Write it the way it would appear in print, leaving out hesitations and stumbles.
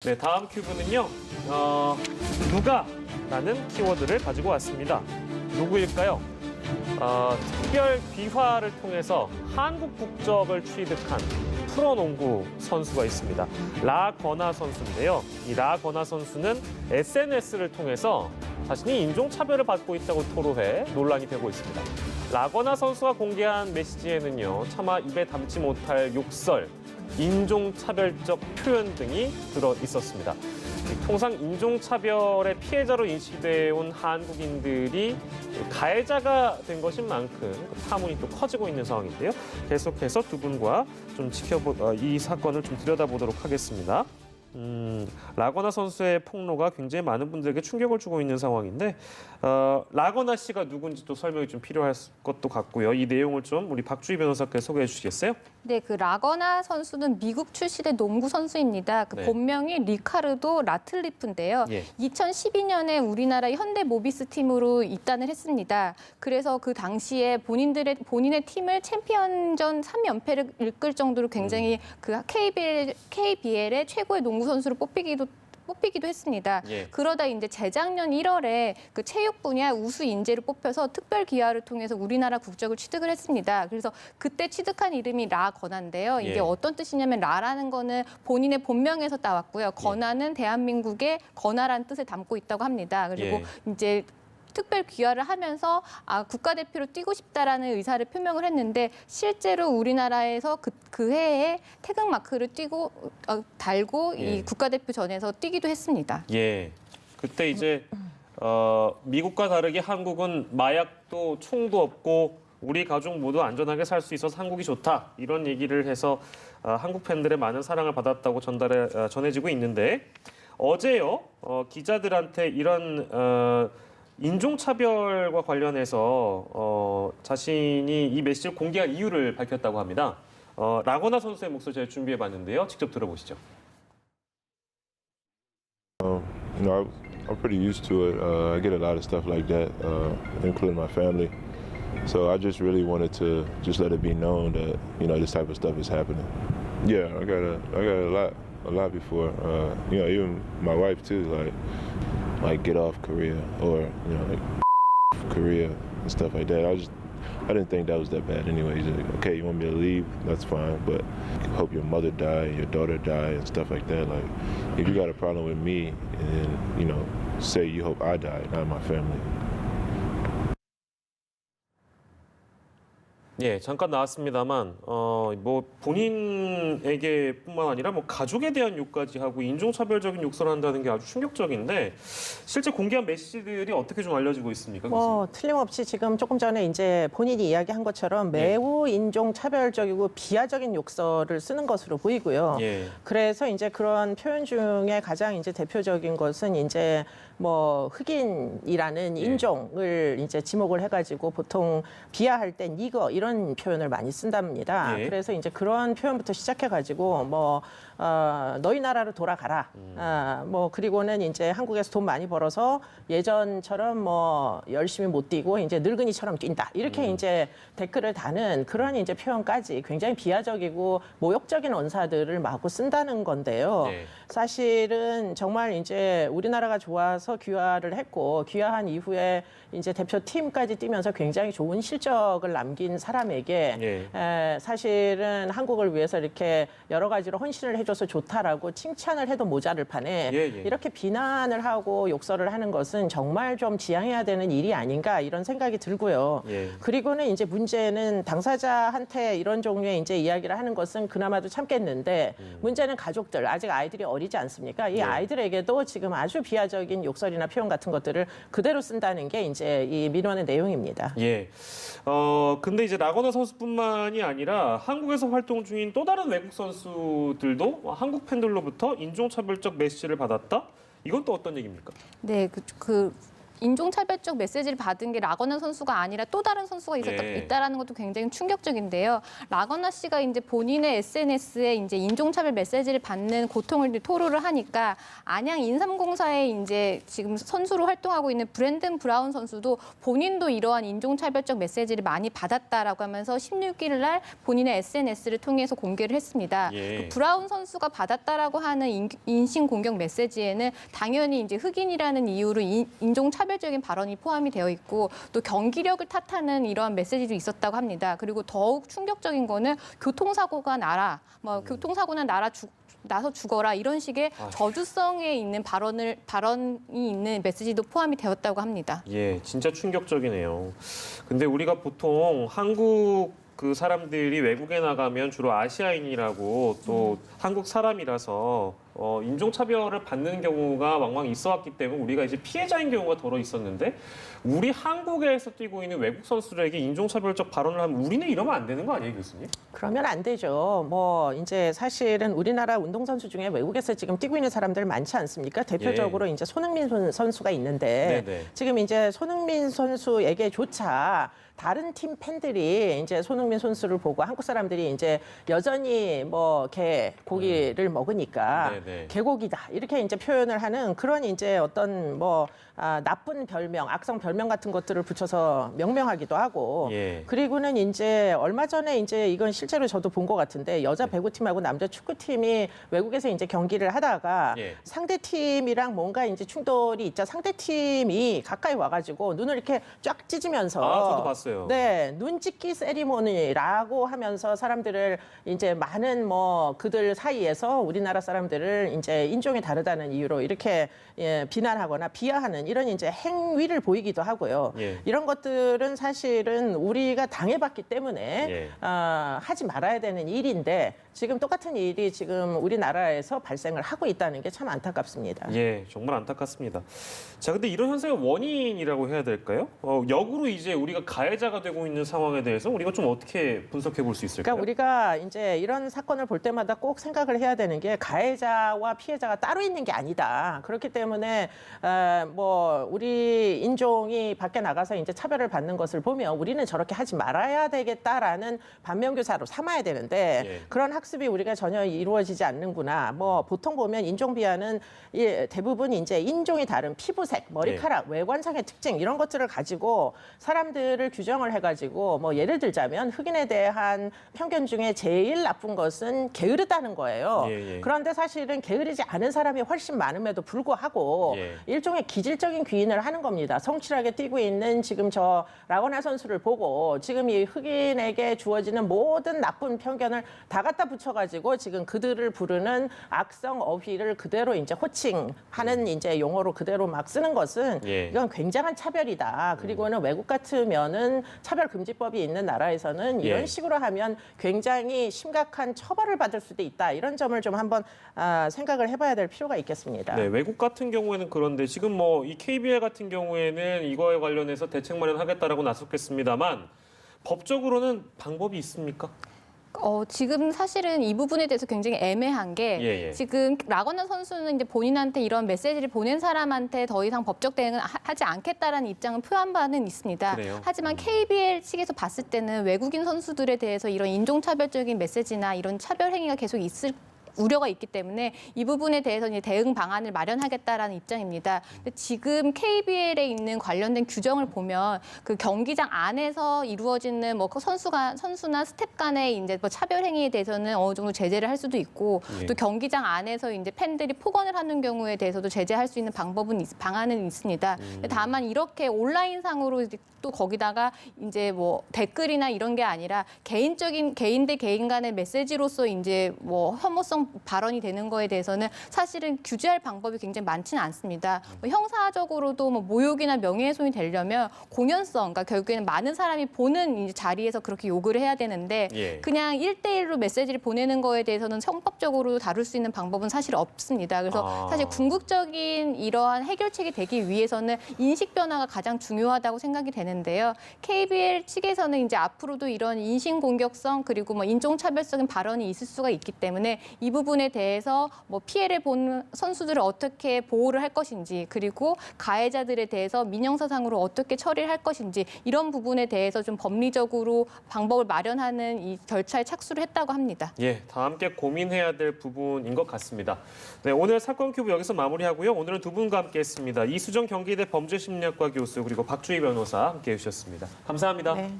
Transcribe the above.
네, 다음 큐브는요. 누가라는 키워드를 가지고 왔습니다. 누구일까요? 특별 귀화를 통해서 한국 국적을 취득한 프로농구 선수가 있습니다. 라거나 선수인데요. 이 라거나 선수는 SNS를 통해서 자신이 인종차별을 받고 있다고 토로해 논란이 되고 있습니다. 라거나 선수가 공개한 메시지에는요. 차마 입에 담지 못할 욕설, 인종차별적 표현 등이 들어 있었습니다. 통상 인종차별의 피해자로 인식돼 온 한국인들이 가해자가 된 것인 만큼 파문이 또 커지고 있는 상황인데요. 계속해서 두 분과 좀 이 사건을 좀 들여다보도록 하겠습니다. 라거나 선수의 폭로가 굉장히 많은 분들에게 충격을 주고 있는 상황인데 라거나 씨가 누군지 또 설명이 좀 필요할 것도 같고요. 이 내용을 좀 우리 박주희 변호사께서 소개해 주시겠어요? 네, 그 라거나 선수는 미국 출신의 농구 선수입니다. 그 네. 본명이 리카르도 라틀리프인데요. 예. 2012년에 우리나라 현대 모비스 팀으로 입단을 했습니다. 그래서 그 당시에 본인의 팀을 챔피언전 3연패를 이끌 정도로 굉장히 그 KBL의 최고의 농구 선수로 뽑히기도 했습니다. 예. 그러다 이제 재작년 1월에 그 체육 분야 우수 인재로 뽑혀서 특별 기화를 통해서 우리나라 국적을 취득을 했습니다. 그래서 그때 취득한 이름이 라거나인데요. 이게 예. 어떤 뜻이냐면 라라는 거는 본인의 본명에서 따왔고요. 건아는 대한민국의 건아라는 뜻을 담고 있다고 합니다. 그리고 예. 이제 특별 귀화를 하면서 국가대표로 뛰고 싶다라는 의사를 표명을 했는데 실제로 우리나라에서 그 해에 태극마크를 달고 예. 이 국가대표 전에서 뛰기도 했습니다. 예. 그때 이제 미국과 다르게 한국은 마약도 총도 없고 우리 가족 모두 안전하게 살 수 있어서 한국이 좋다. 이런 얘기를 해서 한국 팬들의 많은 사랑을 받았다고 전해지고 있는데 어제요. 기자들한테 이런 인종차별과 관련해서 자신이 이 메시지를 공개한 이유를 밝혔다고 합니다. 라거나 선수의 목소리 제가 준비해봤는데요. 직접 들어보시죠. I'm pretty used to it. I get a lot of stuff like that, including my family. So I just really wanted to just let it be known that this type of stuff is happening. Yeah, I got a lot before. Even my wife too, like get off Korea or like Korea and stuff like that. I didn't think that was that bad anyway. Like, okay, you want me to leave? That's fine, but I hope your mother die, your daughter die, and stuff like that. Like, if you got a problem with me, and say you hope I die, not my family. 예, 잠깐 나왔습니다만 뭐 본인에게뿐만 아니라 뭐 가족에 대한 욕까지 하고 인종차별적인 욕설을 한다는 게 아주 충격적인데 실제 공개한 메시지들이 어떻게 좀 알려지고 있습니까? 틀림없이 지금 조금 전에 이제 본인이 이야기한 것처럼 매우 인종차별적이고 비하적인 욕설을 쓰는 것으로 보이고요. 예. 그래서 이제 그런 표현 중에 가장 이제 대표적인 것은 이제 뭐 흑인이라는 인종을 이제 지목을 해가지고 보통 비하할 때 니거 이런 표현을 많이 쓴답니다. 예. 그래서 이제 그런 표현부터 시작해가지고 뭐 너희 나라로 돌아가라. 뭐 그리고는 이제 한국에서 돈 많이 벌어서 예전처럼 뭐 열심히 못 뛰고 이제 늙은이처럼 뛴다. 이렇게 이제 댓글을 다는 그런 이제 표현까지 굉장히 비하적이고 모욕적인 언사들을 마구 쓴다는 건데요. 네. 사실은 정말 이제 우리나라가 좋아서 귀화를 했고 귀화한 이후에 이제 대표팀까지 뛰면서 굉장히 좋은 실적을 남긴 사람에게 사실은 한국을 위해서 이렇게 여러 가지로 헌신을 해줘서 좋다라고 칭찬을 해도 모자를 판에 이렇게 비난을 하고 욕설을 하는 것은 정말 좀 지양해야 되는 일이 아닌가 이런 생각이 들고요. 그리고는 이제 문제는 당사자한테 이런 종류의 이제 이야기를 하는 것은 그나마도 참겠는데 문제는 가족들 아직 아이들이 어리지 않습니까? 이 아이들에게도 지금 아주 비하적인 욕설이나 표현 같은 것들을 그대로 쓴다는 게 이제 이 민원의 내용입니다. 예. 근데 이제 라거나 선수뿐만이 아니라 한국에서 활동 중인 또 다른 외국 선수들도 한국 팬들로부터 인종차별적 메시지를 받았다? 이건 또 어떤 얘기입니까? 네, 인종차별적 메시지를 받은 게 라거나 선수가 아니라 또 다른 선수가 있다라는 것도 굉장히 충격적인데요. 라거나 씨가 이제 본인의 SNS에 이제 인종차별 메시지를 받는 고통을 이제 토로를 하니까 안양 인삼공사에 이제 지금 선수로 활동하고 있는 브랜든 브라운 선수도 본인도 이러한 인종차별적 메시지를 많이 받았다라고 하면서 16일 날 본인의 SNS를 통해서 공개를 했습니다. 그 브라운 선수가 받았다라고 하는 인신공격 메시지에는 당연히 이제 흑인이라는 이유로 인종차별적인 발언이 포함이 되어 있고 또 경기력을 탓하는 이러한 메시지도 있었다고 합니다. 그리고 더욱 충격적인 거는 교통사고가 나라, 교통사고나 나서 죽어라 이런 식의 저주성에 있는 발언이 있는 메시지도 포함이 되었다고 합니다. 예, 진짜 충격적이네요. 근데 우리가 보통 한국 그 사람들이 외국에 나가면 주로 아시아인이라고 또 한국 사람이라서 인종차별을 받는 경우가 왕왕 있어왔기 때문에 우리가 이제 피해자인 경우가 더러 있었는데 우리 한국에서 뛰고 있는 외국 선수들에게 인종차별적 발언을 하면 우리는 이러면 안 되는 거 아니에요, 교수님? 그러면 안 되죠. 뭐 이제 사실은 우리나라 운동선수 중에 외국에서 지금 뛰고 있는 사람들 많지 않습니까? 대표적으로 이제 손흥민 선수가 있는데 네네. 지금 이제 손흥민 선수에게조차 다른 팀 팬들이 이제 손흥민 선수를 보고 한국 사람들이 이제 여전히 뭐 개 고기를 먹으니까 네네. 개고기다 이렇게 이제 표현을 하는 그런 이제 어떤 뭐 나쁜 별명, 악성 별명 같은 것들을 붙여서 명명하기도 하고 예. 그리고는 이제 얼마 전에 이제 이건 실제로 저도 본 것 같은데 여자 배구팀하고 남자 축구팀이 외국에서 이제 경기를 하다가 예. 상대 팀이랑 뭔가 이제 충돌이 있자 상대 팀이 가까이 와가지고 눈을 이렇게 쫙 찢으면서 저도 봤어요. 네, 눈찢기 세리머니라고 하면서 사람들을 이제 많은 뭐 그들 사이에서 우리나라 사람들을 이제 인종이 다르다는 이유로 이렇게 비난하거나 비하하는 이런 이제 행위를 보이기도 하고요. 예. 이런 것들은 사실은 우리가 당해봤기 때문에 하지 말아야 되는 일인데 지금 똑같은 일이 지금 우리나라에서 발생을 하고 있다는 게 참 안타깝습니다. 예, 정말 안타깝습니다. 자, 근데 이런 현상의 원인이라고 해야 될까요? 역으로 이제 우리가 가해자가 되고 있는 상황에 대해서 우리가 좀 어떻게 분석해 볼 수 있을까요? 그러니까 우리가 이제 이런 사건을 볼 때마다 꼭 생각을 해야 되는 게 가해자와 피해자가 따로 있는 게 아니다. 그렇기 때문에 뭐 우리 인종이 밖에 나가서 이제 차별을 받는 것을 보면 우리는 저렇게 하지 말아야 되겠다라는 반면교사로 삼아야 되는데 그런 학습이 우리가 전혀 이루어지지 않는구나. 뭐 보통 보면 인종 비하는 대부분 이제 인종이 다른 피부색, 머리카락, 외관상의 특징 이런 것들을 가지고 사람들을 규정을 해가지고 뭐 예를 들자면 흑인에 대한 편견 중에 제일 나쁜 것은 게으르다는 거예요. 그런데 사실은 게으르지 않은 사람이 훨씬 많음에도 불구하고 일종의 기질적인 귀인을 하는 겁니다. 성실하게 뛰고 있는 지금 저 라거나 선수를 보고 지금 이 흑인에게 주어지는 모든 나쁜 편견을 다 갖다 붙여가지고 지금 그들을 부르는 악성 어휘를 그대로 이제 호칭하는 이제 용어로 그대로 막 쓰는 것은 이건 굉장한 차별이다. 그리고는 외국 같으면은 차별금지법이 있는 나라에서는 이런 식으로 하면 굉장히 심각한 처벌을 받을 수도 있다. 이런 점을 좀 한번 생각을 해봐야 될 필요가 있겠습니다. 네, 외국 같은 경우에는 그런데 지금 뭐 이 KBL 같은 경우에는 이거에 관련해서 대책 마련하겠다라고 나섰겠습니다만 법적으로는 방법이 있습니까? 지금 사실은 이 부분에 대해서 굉장히 애매한 게 지금 라거나 선수는 이제 본인한테 이런 메시지를 보낸 사람한테 더 이상 법적 대응은 하지 않겠다라는 입장을 표한 바는 있습니다. 그래요? 하지만 KBL 측에서 봤을 때는 외국인 선수들에 대해서 이런 인종차별적인 메시지나 이런 차별 행위가 계속 있을 우려가 있기 때문에 이 부분에 대해서 이제 대응 방안을 마련하겠다라는 입장입니다. 근데 지금 KBL에 있는 관련된 규정을 보면 그 경기장 안에서 이루어지는 뭐 선수나 스텝 간의 이제 뭐 차별 행위에 대해서는 어느 정도 제재를 할 수도 있고 또 경기장 안에서 이제 팬들이 폭언을 하는 경우에 대해서도 제재할 수 있는 방안은 있습니다. 근데 다만 이렇게 온라인상으로 또 거기다가 이제 뭐 댓글이나 이런 게 아니라 개인 대 개인 간의 메시지로서 이제 뭐 혐오성 발언이 되는 거에 대해서는 사실은 규제할 방법이 굉장히 많지는 않습니다. 뭐 형사적으로도 뭐 모욕이나 명예훼손이 되려면 공연성, 그러니까 결국에는 많은 사람이 보는 이제 자리에서 그렇게 요구를 해야 되는데 그냥 1대1로 메시지를 보내는 거에 대해서는 형법적으로 다룰 수 있는 방법은 사실 없습니다. 그래서 사실 궁극적인 이러한 해결책이 되기 위해서는 인식 변화가 가장 중요하다고 생각이 되는 되는데요. KBL 측에서는 이제 앞으로도 이런 인신공격성 그리고 뭐 인종차별적인 발언이 있을 수가 있기 때문에 이 부분에 대해서 뭐 피해를 본 선수들을 어떻게 보호를 할 것인지 그리고 가해자들에 대해서 민형사상으로 어떻게 처리를 할 것인지 이런 부분에 대해서 좀 법리적으로 방법을 마련하는 이 절차에 착수를 했다고 합니다. 예, 다 함께 고민해야 될 부분인 것 같습니다. 네, 오늘 사건 큐브 여기서 마무리하고요. 오늘은 두 분과 함께했습니다. 이수정 경기대 범죄심리학과 교수 그리고 박주희 변호사 함께해 주셨습니다. 감사합니다. 네.